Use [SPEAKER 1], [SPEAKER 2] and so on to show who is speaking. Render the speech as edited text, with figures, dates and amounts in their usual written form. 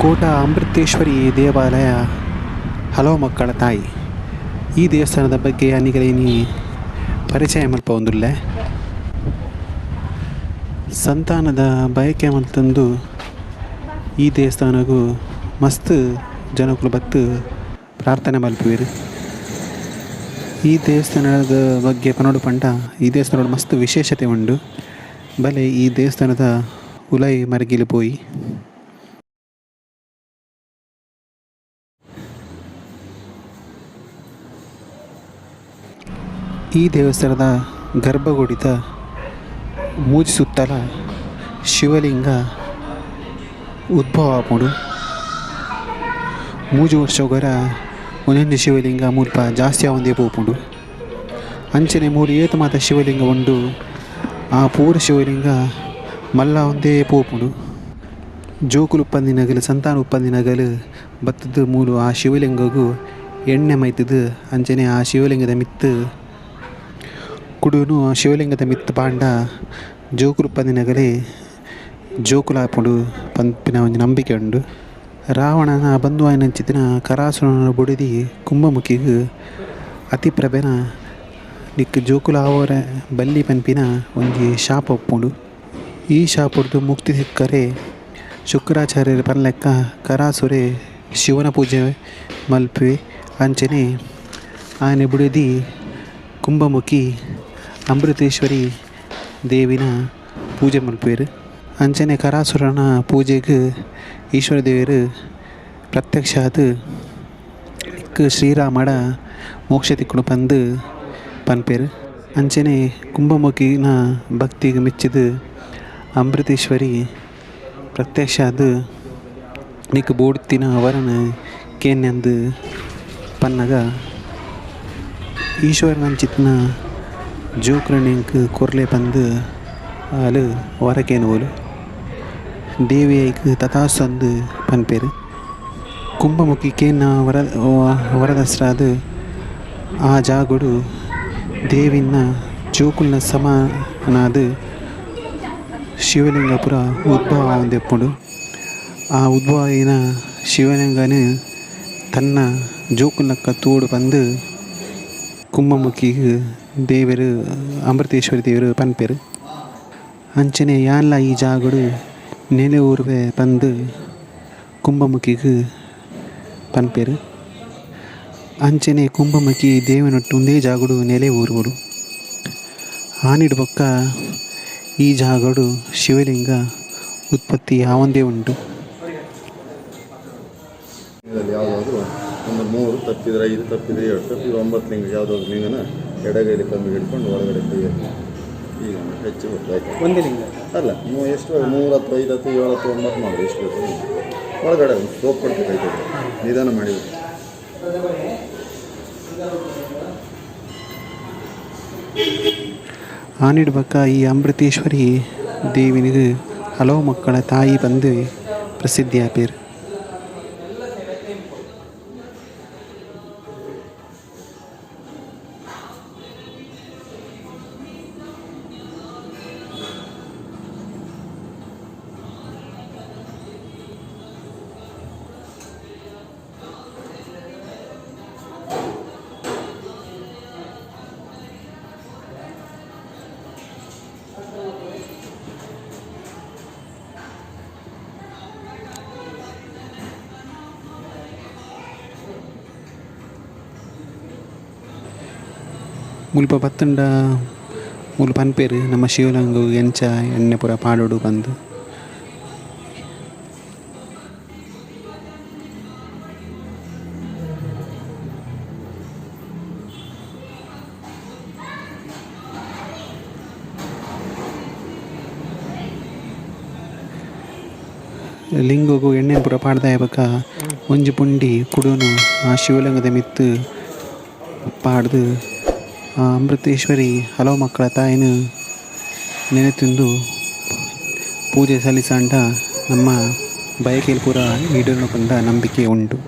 [SPEAKER 1] ಕೋಟ ಅಮೃತೇಶ್ವರಿ ದೇವಾಲಯ ಹಲವು ಮಕ್ಕಳ ತಾಯಿ. ಈ ದೇವಸ್ಥಾನದ ಬಗ್ಗೆ ಅನಿಗಲೇನಿ ಪರಿಚಯ ಮಲ್ಪೊಂದುಲ್ಲೆ. ಸಂತಾನದ ಬಯಕೆ ಮಲ್ತಂದು ಈ ದೇವಸ್ಥಾನಗೂ ಮಸ್ತ್ ಜನಗಳು ಬತ್ತು ಪ್ರಾರ್ಥನೆ ಮಲ್ಪುವೆರು. ಈ ದೇವಸ್ಥಾನದ ಬಗ್ಗೆ ಪನೋಡು ಪಂಡ ಈ ದೇವಸ್ಥಾನದ ಮಸ್ತ್ ವಿಶೇಷತೆ ಉಂಡು. ಬಲೆ ಈ ದೇವಸ್ಥಾನದ ಉಲೈ ಮರಗಿಲು ಪೋಯಿ ಈ ದೇವಸ್ಥಾನದ ಗರ್ಭಗುಡಿದ ಮೂಜಿ ಸುತ್ತಲ ಶಿವಲಿಂಗ ಉದ್ಭವ ಆಪುಂಡು. ಮೂಜಿ ವರ್ಷಗೊರ ಒಂದೊಂದು ಶಿವಲಿಂಗ ಮುಲ್ಪ ಜಾಸ್ತಿ ಆವಂದೇ ಪೋಪುಂಡು. ಅಂಚನೆ ಮೂರು ಏತ ಮಾತ ಶಿವಲಿಂಗ ಉಂಡು. ಆ ಪೂರ ಶಿವಲಿಂಗ ಮಲ್ಲ ಒಂದೇ ಪೋಪುಂಡು. ಜೋಕುಲು ಉಪ್ಪಂದಿನಗಲು ಸಂತಾನ ಉಪ್ಪಂದಿನಗಲು ಬತ್ತದ ಮೂಲು ಆ ಶಿವಲಿಂಗಗೂ ಎಣ್ಣೆ ಮೈತದು. ಅಂಚನೆ ಆ ಶಿವಲಿಂಗದ ಮಿತ್ತು ಕುಡುನು ಶಿವಲಿಂಗದ ಮಿತ್ತು ಪಾಂಡ ಜೋಕುಲು ಉಪ್ಪಂದಿನಗಲೇ ಜೋಕುಲಾಪುಂಡು ಪಂಪಿನ ಒಂದು ನಂಬಿಕೆ ಉಂಡು. ರಾವಣನ ಬಂಧುವಾಯಿನಂಚಿತ್ತಿನ ಕರಾಸುರನ ಬುಡಿದಿ ಕುಂಭಮುಖಿಗೂ ಅತಿ ಪ್ರಭೆನ ನಿಕ್ ಜೋಕುಲ ಆವರ ಬಲ್ಲಿ ಪಂಪಿನ ಒಂದು ಶಾಪ ಒಪ್ಪುಂಡು. ಈ ಶಾಪಡ್ದು ಮುಕ್ತಿ ಸಿಕ್ಕರೆ ಶುಕ್ರಾಚಾರ್ಯರು ಪನ್ಲೆಕ್ಕ ಕರಾಸುರೆ ಶಿವನ ಪೂಜೆ ಮಲ್ಪುವೆ. ಅಂಚನೆ ಆನೆ ಬುಡಿದಿ ಕುಂಭಮುಖಿ ಅಮೃತೇಶ್ವರಿ ದೇವಿನ ಪೂಜೆ ಮಲ್ಪುವೆರು. ಅಂಚನೆ ಕರಾಸುರನ ಪೂಜೆಗೆ ಈಶ್ವರ ದೇವರು ಪ್ರತ್ಯಕ್ಷ ಆದು ಶ್ರೀರಾಮಡ ಮೋಕ್ಷ ತಿಕ್ಕುಡು ಬಂದು ಪನ್ಪೇರು. ಅಂಚನೆ ಕುಂಭಮುಖಿನ ಭಕ್ತಿಗೆ ಮೆಚ್ಚಿದ ಅಮೃತೇಶ್ವರಿ ಪ್ರತ್ಯಕ್ಷ ಆದು ನಿಕ್ ಬೋಡ್ತಿನ ಅವರನ ಕೇನ್ಯಂದು ಪನ್ನಗ ಈಶ್ವರನಂಚಿತ್ತಿನ ಜೋಕುಲನಿಂಕ್ ಕೊರ್ಲೆ ಬಂದು ಆಲು ಹೊರಕೇನುವಲು ದೇವಿಯೈಕ್ ತಥಾಸ್ತಂದು ಪನ್ಪೇರು. ಕುಂಭಮುಖಿ ಕೇನ ವರದಸ್ರಾದು ಆ ಜಾಗುಡು ದೇವಿನ ಜೋಕುಲ್ನ ಸಮಾನಾದ ಶಿವಲಿಂಗಪುರ ಉದ್ಭವ ಆವಂದೆಪ್ಪುಂಡು. ಆ ಉದ್ಭವಿನ ಶಿವಲಿಂಗನ ತನ್ನ ಜೋಕುಲ್ನಕ್ಕ ತೋಡು ಬಂದು ಕುಂಭಮುಖಿಗೆ ದೇವರು ಅಮೃತೇಶ್ವರಿ ದೇವರು ಪನ್ಪೇರು. ಅಂಚನೆ ಯಾನ್ಲ ಈ ಜಾಗುಡು ನೆಲೆ ಊರುವೆ ಬಂದು ಕುಂಭಮುಖಿಗೆ ಪನ್ಪೇರು. ಅಂಚನೆ ಕುಂಭಮುಖಿ ದೇವನೊಟ್ಟು ಒಂದೇ ಜಾಗುಡು ನೆಲೆ ಊರುಗಳು ಆನಿಡು ಪಕ್ಕ ಈ ಜಾಗಡು ಶಿವಲಿಂಗ ಉತ್ಪತ್ತಿ ಯಾವಂದೇ ಉಂಟು.
[SPEAKER 2] ಯಾವುದಾದ್ರು ಒಂದು 3 ತಪ್ಪಿದ್ರೆ 5 ತಪ್ಪಿದ್ರೆ 7 ತಪ್ಪಿದ್ರೆ 9 ಲಿಂಗ ಯಾವುದಾದ್ರು ಲಿಂಗನ ಎಡಗೈಲಿ ಕಮ್ಮಿ ಹಿಡ್ಕೊಂಡು ಒಳಗಡೆ ಕೈ ಈಗ ಹೆಚ್ಚು ಗೊತ್ತಾಯ್ತು.
[SPEAKER 1] ಒಂದೇ ಲಿಂಗ
[SPEAKER 2] ಅಲ್ಲ ಎಷ್ಟು 3 ಅಥವಾ 5 ಅಥವಾ 7 ಅಥವಾ 9 ಮಾಡಿ ಎಷ್ಟು ಬೇಕು ಒಳಗಡೆ ಸೋಪ್ ಕೊಡ್ತೀವಿ ಕೈ ಕೊಡಿ ನಿಧಾನ ಮಾಡಿದ್ರು.
[SPEAKER 1] ಆನಿಡ್ಬಕ್ಕ ಈ ಅಮೃತೇಶ್ವರಿ ದೇವಿನಿಗೆ ಹಲವು ಮಕ್ಕಳ ತಾಯಿ ಬಂದು ಪ್ರಸಿದ್ಧಿ ಆಪೇರು. ಮುಲ್ಪ ಬತ್ತಂಡ ಮುಲ್ಪ ಪನ್ಪೇರು ನಮ್ಮ ಶಿವಲಿಂಗ ಎಂಚ ಎಣ್ಣೆ ಪೂರ ಪಾಡೋಡು ಬಂದು ಲಿಂಗಗೂ ಎಣ್ಣೆ ಪೂರ ಪಾಡ್ದಾಯಬೇಕ ಒಂಜಿ ಪುಂಡಿ ಕುಡುನು ಆ ಶಿವಲಿಂಗದ ಮಿತ್ತು ಪಾಡ್ದು ಆ ಅಮೃತೇಶ್ವರಿ ಹಲವು ಮಕ್ಕಳ ತಾಯಿನ ನೆನೆತಿಂದು ಪೂಜೆ ಸಲ್ಲಿಸಂಡ ನಮ್ಮ ಬಯಕೆಯಲ್ಲಿ ಪೂರ ಈಡೇರಿನ ನಂಬಿಕೆ ಉಂಟು.